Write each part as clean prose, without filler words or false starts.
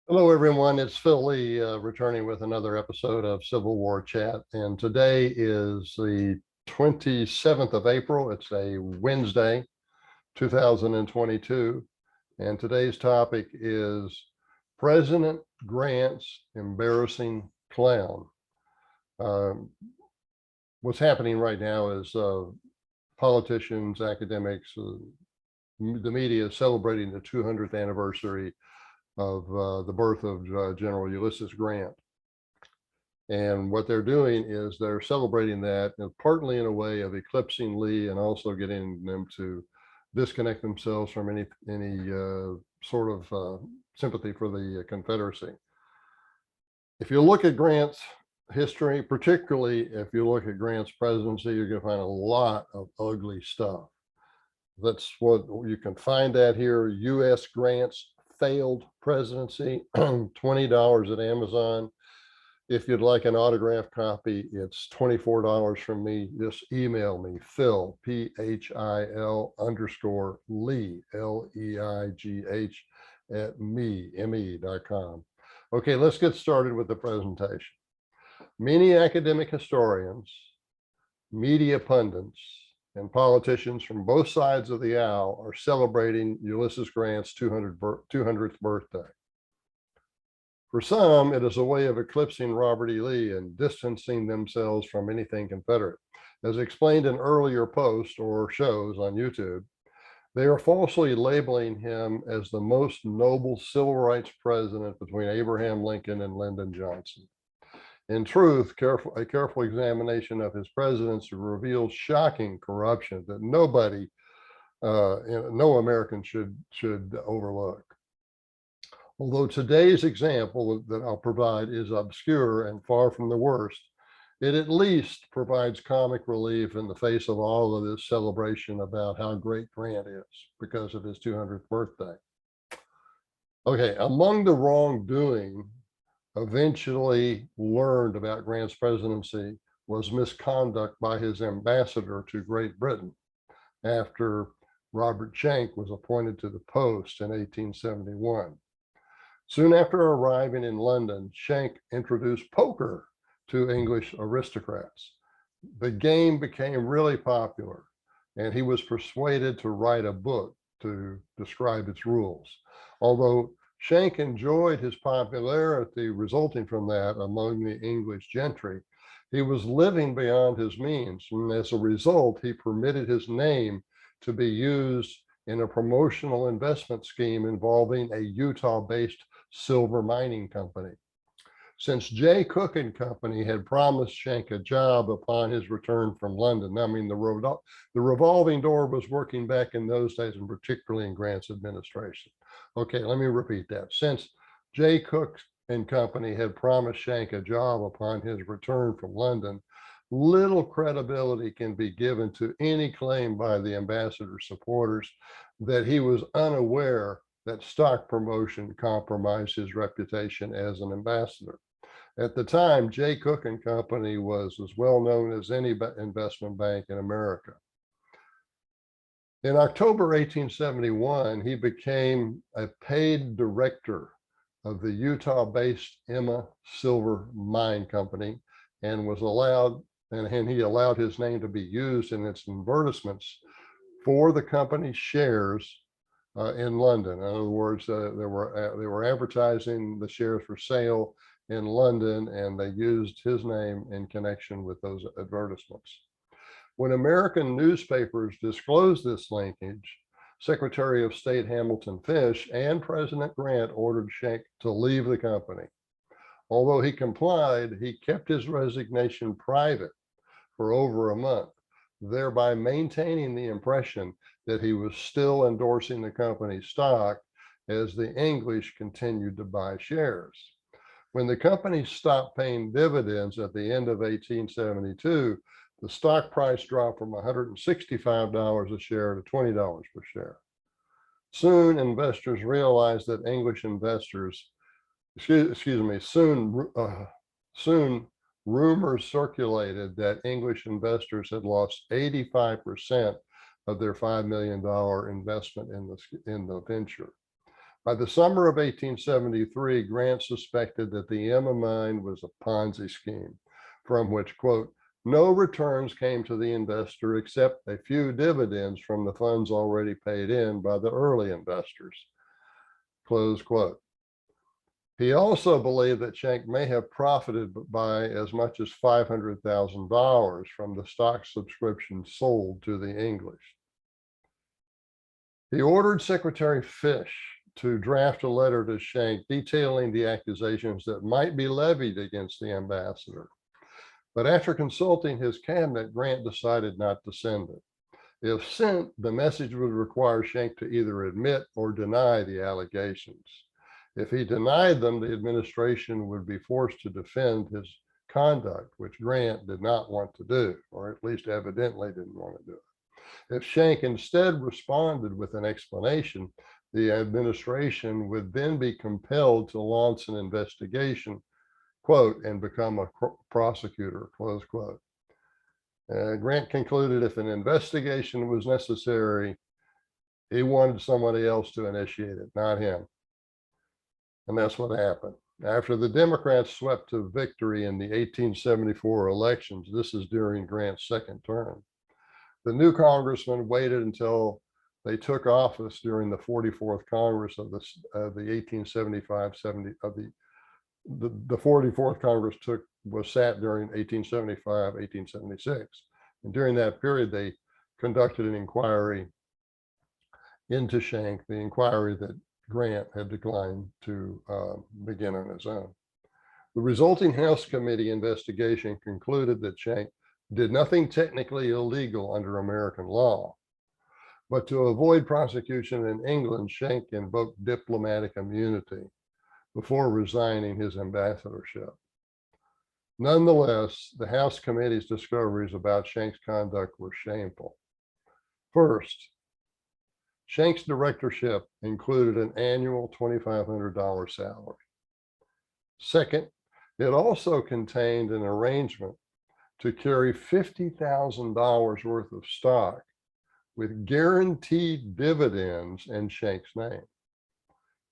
Hello, everyone. It's Phil Lee returning with another episode of Civil War Chat. And today is the 27th of April. It's a Wednesday, 2022. And today's topic is President Grant's embarrassing clown. Um, what's happening right now is politicians, academics, the media is celebrating the 200th anniversary of the birth of General Ulysses Grant. And what they're doing is they're celebrating that, partly in a way of eclipsing Lee and also getting them to disconnect themselves from any sort of sympathy for the Confederacy. If you look at Grant's history, particularly if you look at Grant's presidency, you're going to find a lot of ugly stuff. That's what you can find that here. U.S. Grant's failed presidency, $20 at Amazon. If you'd like an autographed copy, it's $24 from me. Just email me, Phil, Phil underscore Lee, Leigh at me.com. Okay, let's get started with the presentation. Many academic historians, media pundits, and politicians from both sides of the aisle are celebrating Ulysses Grant's 200th birthday. For some, it is a way of eclipsing Robert E. Lee and distancing themselves from anything Confederate. As explained in earlier posts or shows on YouTube, they are falsely labeling him as the most noble civil rights president between Abraham Lincoln and Lyndon Johnson. In truth, a careful examination of his presidency reveals shocking corruption that no American should overlook. Although today's example that I'll provide is obscure and far from the worst, it at least provides comic relief in the face of all of this celebration about how great Grant is because of his 200th birthday. Okay, among the wrongdoing eventually learned about Grant's presidency was misconduct by his ambassador to Great Britain after Robert Schenck was appointed to the post in 1871. Soon after arriving in London, Schenck introduced poker to English aristocrats. The game became really popular, and he was persuaded to write a book to describe its rules. Although Schenck enjoyed his popularity resulting from that among the English gentry, he was living beyond his means, and as a result, he permitted his name to be used in a promotional investment scheme involving a Utah-based silver mining company. Since Jay Cooke and Company had promised Schenck a job upon his return from London, I mean, the revolving door was working back in those days, and particularly in Grant's administration. Okay, let me repeat that. Since Jay Cooke and Company had promised Schenck a job upon his return from London, little credibility can be given to any claim by the ambassador's supporters that he was unaware that stock promotion compromised his reputation as an ambassador. At the time, Jay Cooke and Company was as well known as any investment bank in America. In October 1871, he became a paid director of the Utah-based Emma Silver Mine Company and he allowed his name to be used in its advertisements for the company's shares in London. In other words, they were advertising the shares for sale in London, and they used his name in connection with those advertisements. When American newspapers disclosed this linkage, Secretary of State Hamilton Fish and President Grant ordered Schenck to leave the company. Although he complied, he kept his resignation private for over a month, thereby maintaining the impression that he was still endorsing the company's stock as the English continued to buy shares. When the company stopped paying dividends at the end of 1872, the stock price dropped from $165 a share to $20 per share. Soon, investors realized that English investors, soon rumors circulated that English investors had lost 85% of their $5 million investment in the venture. By the summer of 1873, Grant suspected that the Emma mine was a Ponzi scheme from which, quote, no returns came to the investor except a few dividends from the funds already paid in by the early investors, close quote. He also believed that Schenck may have profited by as much as $500,000 from the stock subscription sold to the English. He ordered Secretary Fish to draft a letter to Schenck detailing the accusations that might be levied against the ambassador. But after consulting his cabinet, Grant decided not to send it. If sent, the message would require Schenck to either admit or deny the allegations. If he denied them, the administration would be forced to defend his conduct, which Grant did not want to do, or at least evidently didn't want to do it. If Schenck instead responded with an explanation, the administration would then be compelled to launch an investigation, quote, and become a prosecutor, close quote. Grant concluded if an investigation was necessary, he wanted somebody else to initiate it, not him. And that's what happened. After the Democrats swept to victory in the 1874 elections, this is during Grant's second term, the new congressmen waited until they took office during the 44th Congress of the 1875-70 of the 44th Congress was sat during 1875, 1876. And during that period, they conducted an inquiry into Schenck, the inquiry that Grant had declined to begin on his own. The resulting House Committee investigation concluded that Schenck did nothing technically illegal under American law, but to avoid prosecution in England, Schenck invoked diplomatic immunity before resigning his ambassadorship. Nonetheless, the House Committee's discoveries about Schenck's conduct were shameful. First, Schenck's directorship included an annual $2,500 salary. Second, it also contained an arrangement to carry $50,000 worth of stock with guaranteed dividends in Schenck's name.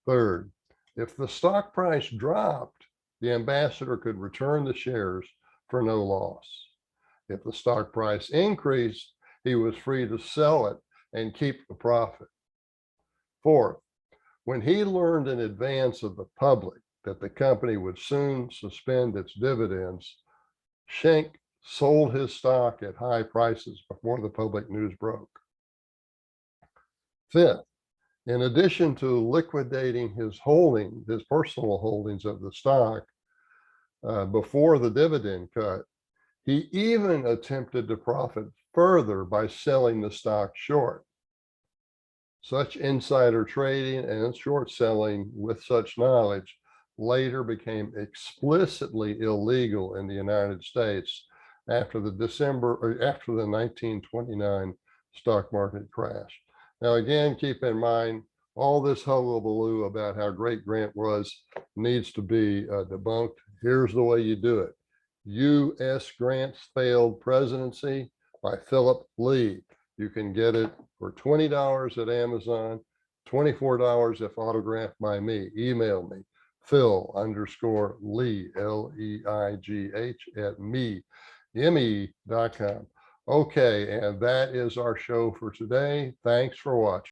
Third, if the stock price dropped, the ambassador could return the shares for no loss. If the stock price increased, he was free to sell it and keep the profit. Fourth, when he learned in advance of the public that the company would soon suspend its dividends, Schenck sold his stock at high prices before the public news broke. Fifth, in addition to liquidating his personal holdings of the stock before the dividend cut, he even attempted to profit further by selling the stock short. Such insider trading and short selling with such knowledge later became explicitly illegal in the United States after the 1929 stock market crash. Now, again, keep in mind, all this hullabaloo about how great Grant was needs to be debunked. Here's the way you do it. U.S. Grant's Failed Presidency by Philip Lee. You can get it for $20 at Amazon, $24 if autographed by me. Email me, Phil_Leigh, L-E-I-G-H me.com. Okay, and that is our show for today. Thanks for watching.